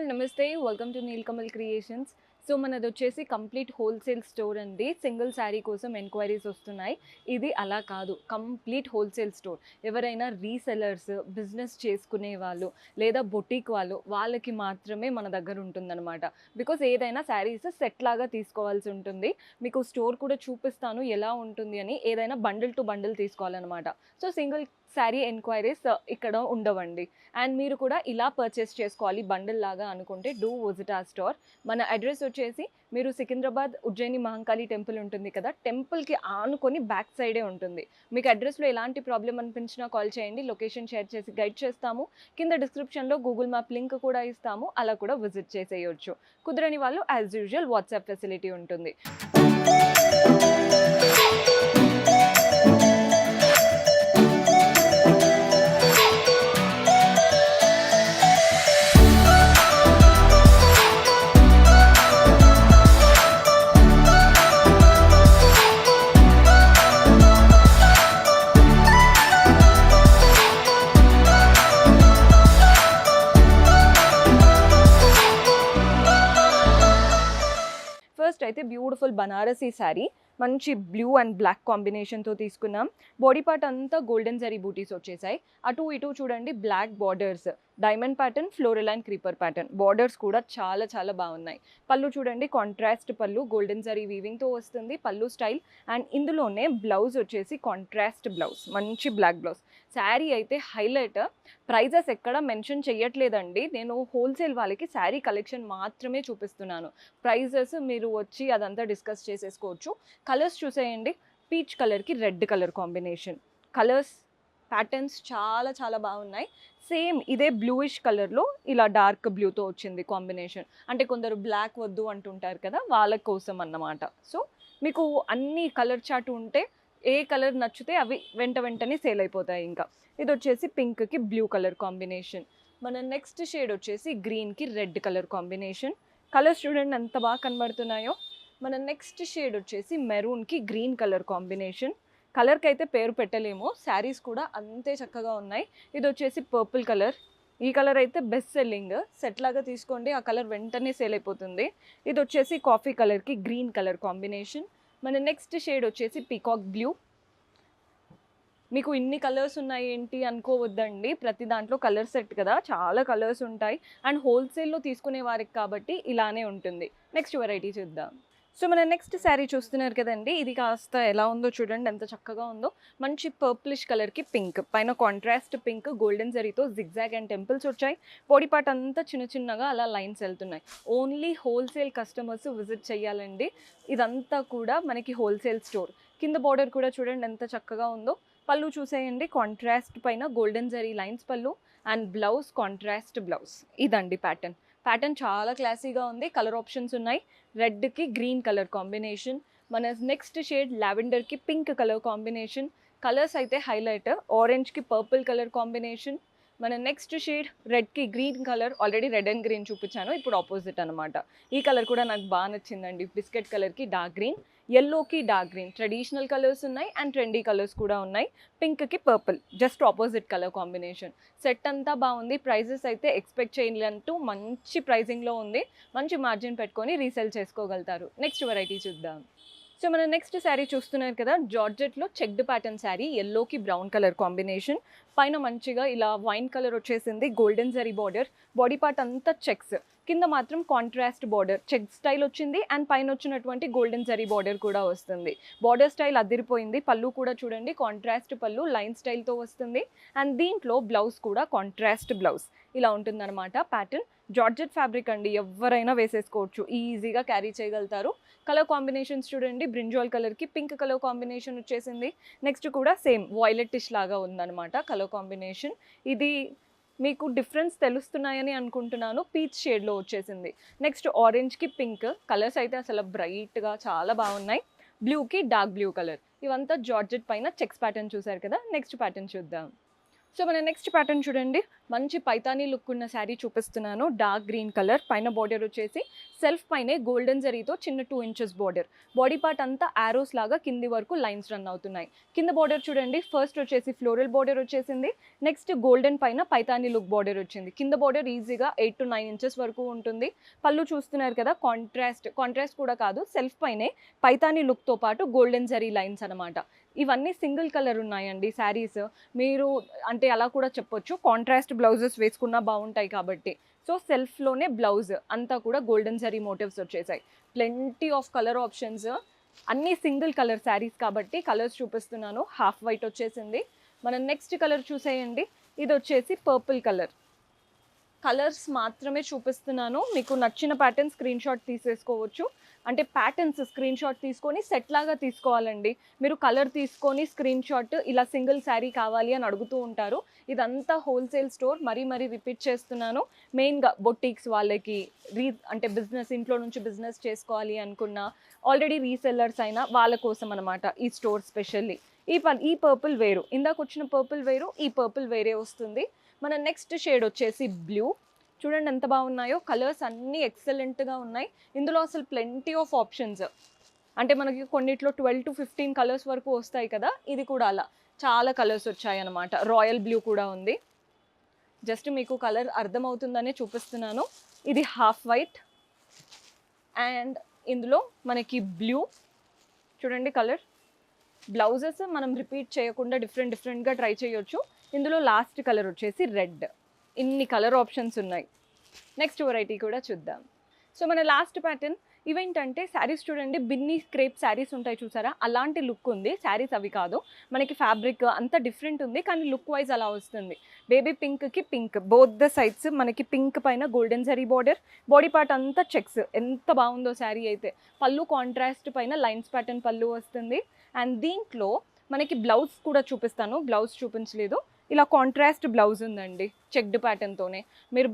All నమస్తే welcome to Nilkamal creations. So మనది వచ్చేసి కంప్లీట్ హోల్సేల్ స్టోర్ అండి. సింగిల్ శారీ కోసం ఎంక్వైరీస్ వస్తున్నాయి. ఇది అలా కాదు, కంప్లీట్ హోల్సేల్ స్టోర్. ఎవరైనా రీసెలర్స్, బిజినెస్ చేసుకునే వాళ్ళు లేదా బొటీక్ వాళ్ళకి మాత్రమే మన దగ్గర ఉంటుందన్నమాట. బికాస్ ఏదైనా శారీస్ సెట్ లాగా తీసుకోవాల్సి ఉంటుంది. మీకు స్టోర్ కూడా చూపిస్తాను ఎలా ఉంటుంది అని. ఏదైనా బండిల్ టు బండిల్ తీసుకోవాలన్నమాట. సో సింగిల్ శారీ ఎంక్వైరీస్ ఇక్కడ ఉండవండి. అండ్ మీరు కూడా ఇలా పర్చేస్ చేసుకోవాలి బండిల్ లాగా అనుకుంటే డూ విజిట్ ఆ స్టోర్. మన అడ్రస్ వచ్చేసి మీరు సికింద్రాబాద్ ఉజ్జయిని మహంకాళి టెంపుల్ ఉంటుంది కదా, టెంపుల్కి ఆనుకొని బ్యాక్ సైడే ఉంటుంది. మీకు అడ్రస్లో ఎలాంటి ప్రాబ్లం అనిపించినా కాల్ చేయండి, లొకేషన్ షేర్ చేసి గైడ్ చేస్తాము. కింద డిస్క్రిప్షన్లో గూగుల్ మ్యాప్ లింక్ కూడా ఇస్తాము, అలా కూడా విజిట్ చేసేయచ్చు. కుదరని వాళ్ళు యాజ్ యూజువల్ వాట్సాప్ ఫెసిలిటీ ఉంటుంది. ఫస్ట్ అయితే బ్యూటిఫుల్ బనారసీ శారీ, మంచి బ్లూ అండ్ బ్లాక్ కాంబినేషన్తో తీసుకున్నాం. బాడీ పార్ట్ అంతా గోల్డెన్ జరీ బూటీస్ వచ్చేసాయి. అటు ఇటు చూడండి black borders, diamond pattern, floral and creeper pattern. Borders కూడా చాలా చాలా బాగున్నాయి. పళ్ళు చూడండి కాంట్రాస్ట్ పళ్ళు, గోల్డెన్ జరీ వీవింగ్తో వస్తుంది పళ్ళు స్టైల్. అండ్ ఇందులోనే బ్లౌజ్ వచ్చేసి కాంట్రాస్ట్ బ్లౌజ్, మంచి బ్లాక్ బ్లౌజ్. శారీ అయితే హైలైట్. ప్రైజెస్ ఎక్కడ మెన్షన్ చేయట్లేదండి, నేను హోల్సేల్ వాళ్ళకి శారీ కలెక్షన్ మాత్రమే చూపిస్తున్నాను. ప్రైజెస్ మీరు వచ్చి అదంతా డిస్కస్ చేసేసుకోవచ్చు. కలర్స్ చూసేయండి, పీచ్ కలర్కి red colour combination. Colours patterns చాలా చాలా బాగున్నాయి. సేమ్ ఇదే బ్లూయిష్ కలర్లో ఇలా డార్క్ బ్లూతో వచ్చింది కాంబినేషన్. అంటే కొందరు బ్లాక్ వద్దు అంటుంటారు కదా, వాళ్ళ కోసం అన్నమాట. సో మీకు అన్ని కలర్ చార్ట్ ఉంటే ఏ కలర్ నచ్చితే అవి వెంటనే సేల్ అయిపోతాయి. ఇంకా ఇది వచ్చేసి పింక్కి బ్లూ కలర్ కాంబినేషన్. మన నెక్స్ట్ షేడ్ వచ్చేసి గ్రీన్కి రెడ్ కలర్ కాంబినేషన్. కలర్స్ చూడండి ఎంత బాగా కనబడుతున్నాయో. మన నెక్స్ట్ షేడ్ వచ్చేసి మెరూన్కి గ్రీన్ కలర్ కాంబినేషన్. కలర్కి అయితే పేరు పెట్టలేము, శారీస్ కూడా అంతే చక్కగా ఉన్నాయి. ఇది వచ్చేసి పర్పుల్ కలర్. ఈ కలర్ అయితే బెస్ట్ సెల్లింగ్, సెట్ లాగా తీసుకోండి, ఆ కలర్ వెంటనే సేల్ అయిపోతుంది. ఇది వచ్చేసి కాఫీ కలర్కి గ్రీన్ కలర్ కాంబినేషన్. మన నెక్స్ట్ షేడ్ వచ్చేసి పీకాక్ బ్లూ. మీకు ఇన్ని కలర్స్ ఉన్నాయి ఏంటి అనుకోవద్దండి, ప్రతి దాంట్లో కలర్ సెట్ కదా, చాలా కలర్స్ ఉంటాయి. అండ్ హోల్సేల్లో తీసుకునే వారికి కాబట్టి ఇలానే ఉంటుంది. నెక్స్ట్ వెరైటీ చూద్దాం. సో మన నెక్స్ట్ శారీ చూస్తున్నారు కదండి, ఇది కాస్త ఎలా ఉందో చూడండి, ఎంత చక్కగా ఉందో. మంచి పర్పులిష్ కలర్కి పింక్, పైన కాంట్రాస్ట్ పింక్ గోల్డెన్ జరీతో జిగ్జాగ్ అండ్ టెంపుల్స్ వచ్చాయి. బాడీ పార్ట్ అంతా చిన్నగా అలా లైన్స్ వెళ్తున్నాయి. ఓన్లీ హోల్సేల్ కస్టమర్స్ విజిట్ చేయాలండి. ఇదంతా కూడా మనకి హోల్సేల్ స్టోర్. కింద బార్డర్ కూడా చూడండి ఎంత చక్కగా ఉందో. పళ్ళు చూసేయండి, కాంట్రాస్ట్ పైన గోల్డెన్ జరీ లైన్స్ పళ్ళు. And blouse contrast blouse. ఇదండి ప్యాటర్న్ చాలా క్లాసీగా ఉంది. కలర్ ఆప్షన్స్ ఉన్నాయి, రెడ్కి గ్రీన్ కలర్ కాంబినేషన్. మన నెక్స్ట్ షేడ్ లావెండర్కి పింక్ కలర్ కాంబినేషన్. కలర్స్ అయితే హైలైట్, ఆరెంజ్కి పర్పుల్ కలర్ కాంబినేషన్. మన నెక్స్ట్ షేడ్ రెడ్కి green colour, already red and green చూపించాను, ఇప్పుడు ఆపోజిట్ అనమాట. ఈ కలర్ కూడా నాకు బాగా నచ్చిందండి, బిస్కెట్ కలర్కి డార్క్ గ్రీన్, ఎల్లోకి డార్క్ గ్రీన్. ట్రెడిషనల్ కలర్స్ ఉన్నాయి అండ్ ట్రెండీ కలర్స్ కూడా ఉన్నాయి. పింక్కి purple, just opposite colour combination. Set అంతా బాగుంది. ప్రైజెస్ అయితే ఎక్స్పెక్ట్ చేయలేంటూ మంచి ప్రైజింగ్లో ఉంది. మంచి మార్జిన్ పెట్టుకొని రీసేల్ చేసుకోగలుగుతారు. నెక్స్ట్ వెరైటీ చూద్దాం. సో మన నెక్స్ట్ శారీ చూస్తున్నారు కదా, జార్జెట్లో చెక్డ్ ప్యాటర్న్ శారీ, ఎల్లోకి బ్రౌన్ కలర్ కాంబినేషన్. పైన మంచిగా ఇలా వైన్ కలర్ వచ్చేసింది, golden zari border. Body part అంతా చెక్స్, కింద మాత్రం కాంట్రాస్ట్ బార్డర్, చెక్ స్టైల్ వచ్చింది. అండ్ పైన వచ్చినటువంటి గోల్డెన్ జరీ బార్డర్ కూడా వస్తుంది. బార్డర్ స్టైల్ అదిరిపోయింది. పళ్ళు కూడా చూడండి కాంట్రాస్ట్ పళ్ళు, లైన్ స్టైల్తో వస్తుంది. అండ్ దీంట్లో బ్లౌజ్ కూడా కాంట్రాస్ట్ బ్లౌజ్. ఇలా ఉంటుందన్నమాట ప్యాటర్న్. జార్జెట్ ఫ్యాబ్రిక్ అండి, ఎవరైనా వేసేసుకోవచ్చు, ఈజీగా క్యారీ చేయగలుగుతారు. కలర్ కాంబినేషన్స్ చూడండి, బ్రింజాల్ కలర్కి పింక్ కలర్ కాంబినేషన్ వచ్చేసింది. నెక్స్ట్ కూడా సేమ్ వాయిలెటిష్ లాగా ఉందన్నమాట కలర్ కాంబినేషన్. ఇది మీకు డిఫరెన్స్ తెలుస్తున్నాయని అనుకుంటున్నాను, పీచ్ షేడ్లో వచ్చేసింది. Next ఆరెంజ్కి pink. కలర్స్ అయితే అసలు బ్రైట్గా చాలా బాగున్నాయి. బ్లూకి డార్క్ బ్లూ కలర్. ఇవంతా జార్జెట్ పైన చెక్స్ ప్యాటర్న్ చూసారు కదా. నెక్స్ట్ ప్యాటర్న్ చూద్దాం. సో మన నెక్స్ట్ ప్యాటర్న్ చూడండి, మంచి పైతానీ లుక్ ఉన్న శారీ చూపిస్తున్నాను. డార్క్ గ్రీన్ కలర్, పైన బార్డర్ వచ్చేసి సెల్ఫ్ పైనే గోల్డెన్ జరీతో చిన్న 2 ఇంచెస్ బార్డర్. బాడీ పార్ట్ అంతా ఆరోస్ లాగా కింది వరకు లైన్స్ రన్ అవుతున్నాయి. కింద బార్డర్ చూడండి, ఫస్ట్ వచ్చేసి ఫ్లోరల్ బార్డర్ వచ్చేసింది. నెక్స్ట్ గోల్డెన్ పైన పైతానీ లుక్ బార్డర్ వచ్చింది. కింద బార్డర్ ఈజీగా 8 to 9 ఇంచెస్ వరకు ఉంటుంది. పళ్ళు చూస్తున్నారు కదా, కాంట్రాస్ట్ కూడా కాదు, సెల్ఫ్ పైనే పైతానీ లుక్తో పాటు గోల్డెన్ జరీ లైన్స్ అనమాట. ఇవన్నీ సింగిల్ కలర్ ఉన్నాయండి శారీస్. మీరు అంటే అలా కూడా చెప్పొచ్చు, కాంట్రాస్ట్ బ్లౌజెస్ వేసుకున్నా బాగుంటాయి కాబట్టి. సో సెల్ఫ్లోనే బ్లౌజ్ అంతా కూడా గోల్డెన్ జరీ మోటివ్స్ వచ్చేసాయి. ప్లెంటీ ఆఫ్ కలర్ ఆప్షన్స్, అన్నీ సింగిల్ కలర్ శారీస్ కాబట్టి కలర్స్ చూపిస్తున్నాను. హాఫ్ వైట్ వచ్చేసింది. మనం నెక్స్ట్ కలర్ చూసేయండి, ఇది వచ్చేసి పర్పుల్ కలర్. కలర్స్ మాత్రమే చూపిస్తున్నాను, మీకు నచ్చిన ప్యాటర్న్ స్క్రీన్ షాట్ తీసేసుకోవచ్చు. అంటే ప్యాటర్న్స్ స్క్రీన్ షాట్ తీసుకొని సెట్ లాగా తీసుకోవాలండి. మీరు కలర్ తీసుకొని స్క్రీన్ షాట్ ఇలా సింగిల్ శారీ కావాలి అని అడుగుతూ ఉంటారు. ఇదంతా హోల్సేల్ స్టోర్, మరీ రిపీట్ చేస్తున్నాను. మెయిన్గా బొటిక్స్ వాళ్ళకి, అంటే బిజినెస్, ఇంట్లో నుంచి బిజినెస్ చేసుకోవాలి అనుకున్న, ఆల్రెడీ రీసెల్లర్స్ అయినా వాళ్ళ కోసం అనమాట ఈ స్టోర్ స్పెషల్లీ. ఈ పర్పుల్ వేరు, ఇందాక వచ్చిన పర్పుల్ వేరు, ఈ పర్పుల్ వేరే వస్తుంది. మన నెక్స్ట్ షేడ్ వచ్చేసి బ్లూ. చూడండి ఎంత బాగున్నాయో, కలర్స్ అన్నీ ఎక్సలెంట్గా ఉన్నాయి. ఇందులో అసలు ప్లెంటీ ఆఫ్ ఆప్షన్స్, అంటే మనకి కొన్నిట్లో 12 to 15 కలర్స్ వరకు వస్తాయి కదా, ఇది కూడా అలా చాలా కలర్స్ వచ్చాయి అనమాట. రాయల్ బ్లూ కూడా ఉంది. జస్ట్ మీకు కలర్ అర్థమవుతుందనే చూపిస్తున్నాను. ఇది హాఫ్ వైట్ అండ్ ఇందులో మనకి బ్లూ. చూడండి కలర్. బ్లౌజెస్ మనం రిపీట్ చేయకుండా డిఫరెంట్గా ట్రై చేయొచ్చు. ఇందులో లాస్ట్ కలర్ వచ్చేసి రెడ్. ఇన్ని కలర్ ఆప్షన్స్ ఉన్నాయి. నెక్స్ట్ వెరైటీ కూడా చూద్దాం. సో మన లాస్ట్ ప్యాటర్న్ ఇవేంటంటే శారీస్ చూడండి, బిన్నీ క్రేప్ శారీస్ ఉంటాయి చూసారా, అలాంటి లుక్ ఉంది. శారీస్ అవి కాదు, మనకి ఫ్యాబ్రిక్ అంతా డిఫరెంట్ ఉంది, కానీ లుక్ వైజ్ అలా వస్తుంది. బేబీ పింక్కి పింక్, బోత్ ద సైడ్స్ మనకి పింక్ పైన golden zari border, body part అంతా చెక్స్. ఎంత బాగుందో శారీ అయితే. పళ్ళు కాంట్రాస్ట్ పైన లైన్స్ ప్యాటర్న్ పళ్ళు వస్తుంది. అండ్ దీంట్లో మనకి బ్లౌజ్ కూడా చూపిస్తాను, బ్లౌజ్ చూపించలేదు. ఇలా కాంట్రాస్ట్ బ్లౌజ్ ఉందండి, చెక్డ్ ప్యాటర్న్తోనే. మీరు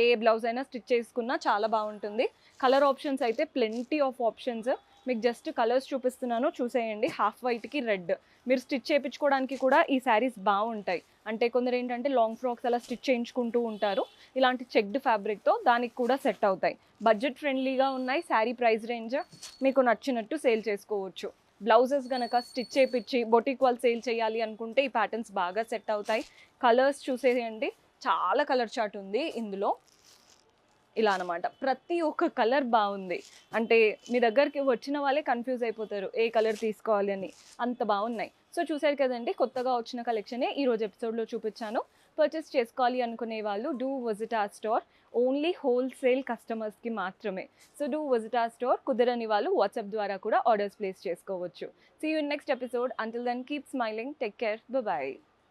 ఏ బ్లౌజ్ అయినా స్టిచ్ చేసుకున్నా చాలా బాగుంటుంది. కలర్ ఆప్షన్స్ అయితే ప్లెంటీ ఆఫ్ ఆప్షన్స్. మీకు జస్ట్ కలర్స్ చూపిస్తున్నాను, చూసేయండి. హాఫ్ వైట్కి రెడ్. మీరు స్టిచ్ చేయించుకోవడానికి కూడా ఈ శారీస్ బాగుంటాయి. అంటే కొందరు ఏంటంటే లాంగ్ ఫ్రాక్స్ అలా స్టిచ్ చేయించుకుంటూ ఉంటారు. ఇలాంటి చెక్డ్ ఫ్యాబ్రిక్తో దానికి కూడా సెట్ అవుతాయి. బడ్జెట్ ఫ్రెండ్లీగా ఉన్నాయి. శారీ ప్రైస్ రేంజ్ మీకు నచ్చినట్టు సేల్ చేసుకోవచ్చు. బ్లౌజెస్ కనుక స్టిచ్ చేయించి బొటిక్ వాళ్ళు సేల్ చేయాలి అనుకుంటే ఈ ప్యాటర్న్స్ బాగా సెట్ అవుతాయి. కలర్స్ చూసేయండి, చాలా కలర్ చార్ట్ ఉంది ఇందులో. ఇలా అనమాట, ప్రతి ఒక్క కలర్ బాగుంది. అంటే మీ దగ్గరికి వచ్చిన వాళ్ళే కన్ఫ్యూజ్ అయిపోతారు ఏ కలర్ తీసుకోవాలి అని, అంత బాగున్నాయి. సో చూసారు కదండి, కొత్తగా వచ్చిన కలెక్షనే ఈరోజు ఎపిసోడ్లో చూపించాను. పర్చేస్ చేసుకోవాలి అనుకునే వాళ్ళు do visit our store. Only wholesale కస్టమర్స్కి మాత్రమే. So do visit our store. కుదరని వాళ్ళు వాట్సాప్ ద్వారా కూడా ఆర్డర్స్ ప్లేస్ చేసుకోవచ్చు. See you in next episode. Until then keep smiling, take care, bye.